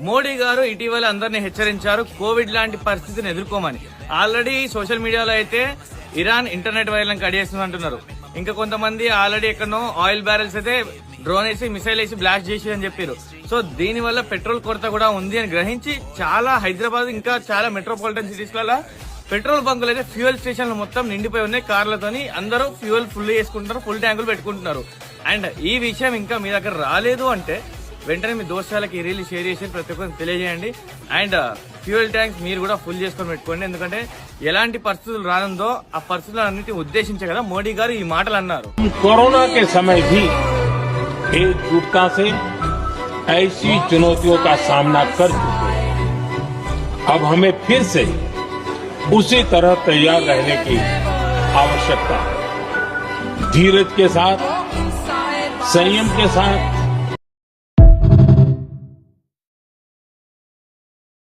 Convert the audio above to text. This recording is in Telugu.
మోడీ గారు ఇటీవల అందరినీ హెచ్చరించారు కోవిడ్ లాంటి పరిస్థితిని ఎదుర్కోమని. ఆల్రెడీ సోషల్ మీడియాలో అయితే ఇరాన్ ఇంటర్నెట్ వైర్లను కడిగేస్తుంది అంటున్నారు. ఇంకా కొంతమంది ఆల్రెడీ ఎక్కడో ఆయిల్ బ్యారెల్స్ అయితే డ్రోన్ వేసి మిసైల్ వేసి బ్లాస్ట్ చేసి అని చెప్పారు. సో దీని వల్ల పెట్రోల్ కొరత కూడా ఉంది అని గ్రహించి చాలా హైదరాబాద్ ఇంకా చాలా మెట్రోపాలిటన్ సిటీస్ లలో పెట్రోల్ బంకులు అయితే ఫ్యూయల్ స్టేషన్లు మొత్తం నిండిపోయి ఉన్నాయి కార్లతోని. అందరూ ఫ్యూయల్ ఫుల్ చేసుకుంటున్నారు, ఫుల్ ట్యాంకులు పెట్టుకుంటున్నారు. అండ్ ఈ విషయం ఇంకా మీ దగ్గర రాలేదు అంటే వెంటనే మీ దోస్తాలకి రీల్ షేర్ చేసి ప్రతి ఒక్కరికి తెలియజేయండి. అండ్ ఫ్యూయల్ ట్యాంక్స్ మీరు కూడా ఫుల్ చేసుకొని పెట్టుకోండి. ఎందుకంటే ఎలాంటి పరిస్థితులు రానుందో ఆ పరిస్థితులన్నింటినీ ఉద్దేశించే కదా మోడీ గారు ఈ మాటలు అన్నారు. कोरोना के समय भी एकजुटता से ऐसी चुनौतियों का सामना कर चुके हैं. अब हमें फिर से उसी तरह तैयार रहने की आवश्यकता है. धीरज के साथ, संयम के साथ